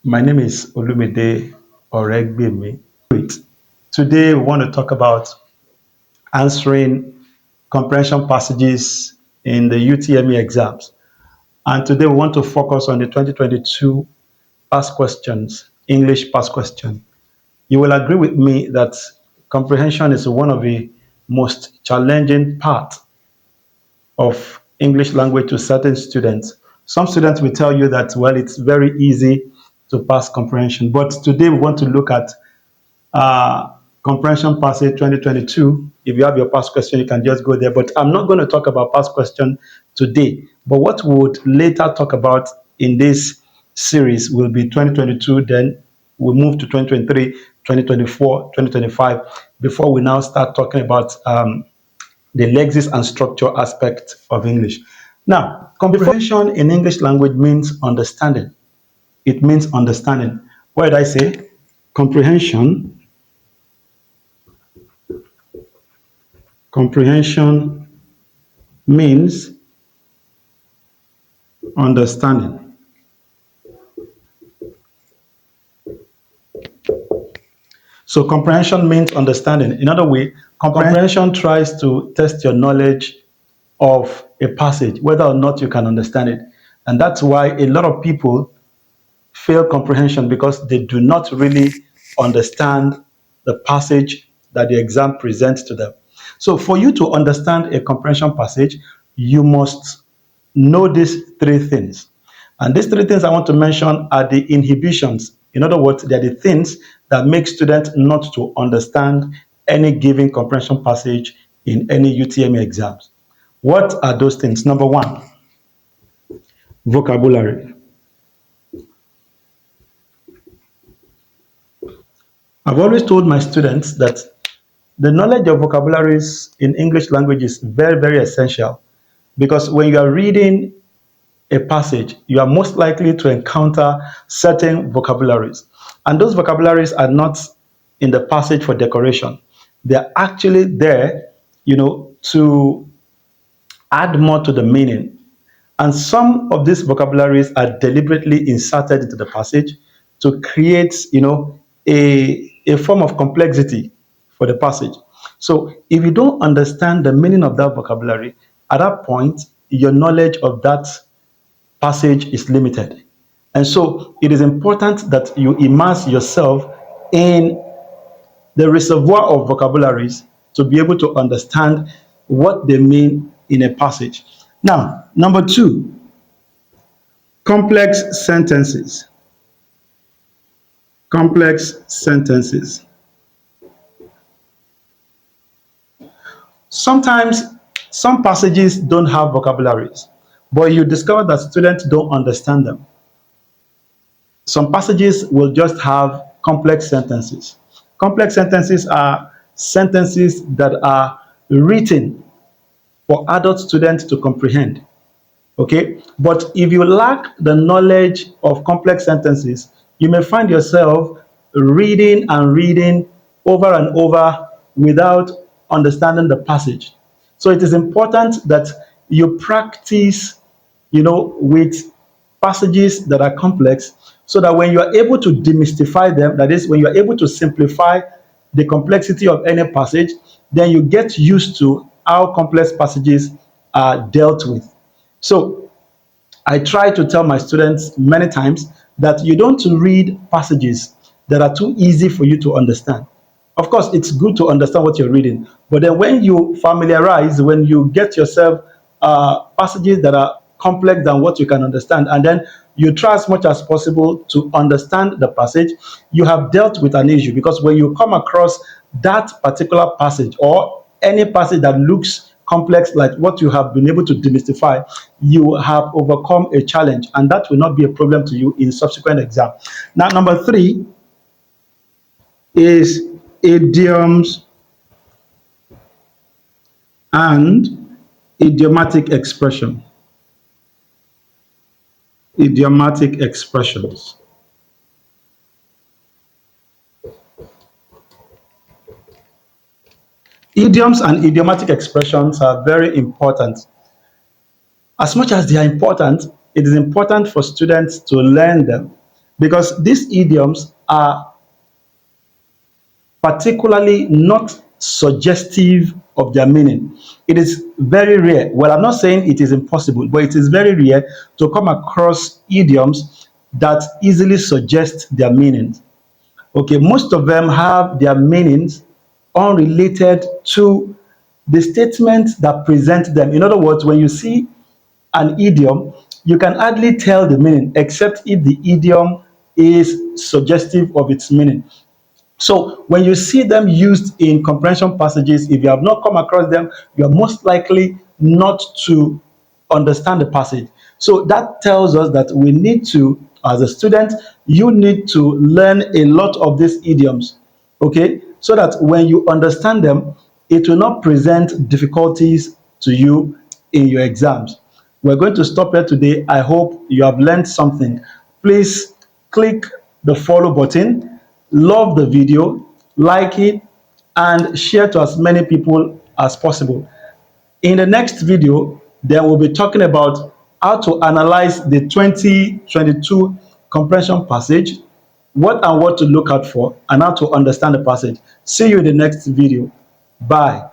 My name is Olumide Oregbemi. Today we want to talk about answering comprehension passages in the UTME exams. And today we want to focus on the 2022 past questions, English past question. You will agree with me that comprehension is one of the most challenging parts of English language to certain students. Some students will tell you that, well, it's very easy to pass comprehension. But today we want to look at Comprehension Passage 2022. If you have your past question, you can just go there. But I'm not going to talk about past question today. But what we would later talk about in this series will be 2022, then we'll move to 2023, 2024, 2025, before we now start talking about the lexis and structure aspect of English. Now, comprehension in English language means understanding. It means understanding. What did I say? Comprehension. Comprehension means understanding. So comprehension means understanding. In other way, comprehension tries to test your knowledge of a passage, whether or not you can understand it. And that's why a lot of people fail comprehension, because they do not really understand the passage that the exam presents to them. So for you to understand a comprehension passage, you must know these three things. And these three things I want to mention are the inhibitions. In other words, they are the things that make students not to understand any given comprehension passage in any UTME exams. What are those things? Number one, vocabulary. I've always told my students that the knowledge of vocabularies in English language is very, very essential, because when you are reading a passage, you are most likely to encounter certain vocabularies. And those vocabularies are not in the passage for decoration. They are actually there, to add more to the meaning. And some of these vocabularies are deliberately inserted into the passage to create, a form of complexity for the passage. So if you don't understand the meaning of that vocabulary, at that point, your knowledge of that passage is limited. And so it is important that you immerse yourself in the reservoir of vocabularies to be able to understand what they mean in a passage. Now, number two, complex sentences. Complex sentences. Sometimes some passages don't have vocabularies, but you discover that students don't understand them. Some passages will just have complex sentences. Complex sentences are sentences that are written for adult students to comprehend. Okay? But if you lack the knowledge of complex sentences, you may find yourself reading and reading over and over without understanding the passage. So it is important that you practice, with passages that are complex, so that when you are able to demystify them, that is, when you are able to simplify the complexity of any passage, then you get used to how complex passages are dealt with. So I try to tell my students many times that you don't read passages that are too easy for you to understand. Of course, it's good to understand what you're reading, but then when you familiarize, when you get yourself passages that are complex than what you can understand, and then you try as much as possible to understand the passage, you have dealt with an issue. Because when you come across that particular passage, or any passage that looks complex like what you have been able to demystify, you have overcome a challenge, and that will not be a problem to you in subsequent exam. Now, number three is idioms and idiomatic expression. Idiomatic expressions. Idioms and idiomatic expressions are very important. As much as they are important, it is important for students to learn them because these idioms are particularly not suggestive of their meaning. It is very rare. Well, I'm not saying it is impossible, but it is very rare to come across idioms that easily suggest their meanings. Okay, most of them have their meanings unrelated to the statements that present them. In other words, when you see an idiom, you can hardly tell the meaning except if the idiom is suggestive of its meaning. So when you see them used in comprehension passages, if you have not come across them, you are most likely not to understand the passage. So that tells us that we need to, as a student, you need to learn a lot of these idioms, okay? So that when you understand them, it will not present difficulties to you in your exams. We're going to stop here today. I hope you have learned something. Please click the follow button, love the video, like it, and share to as many people as possible. In the next video, then we'll be talking about how to analyze the 2022 comprehension passage, what to look out for, and how to understand the passage. See you in the next video. Bye.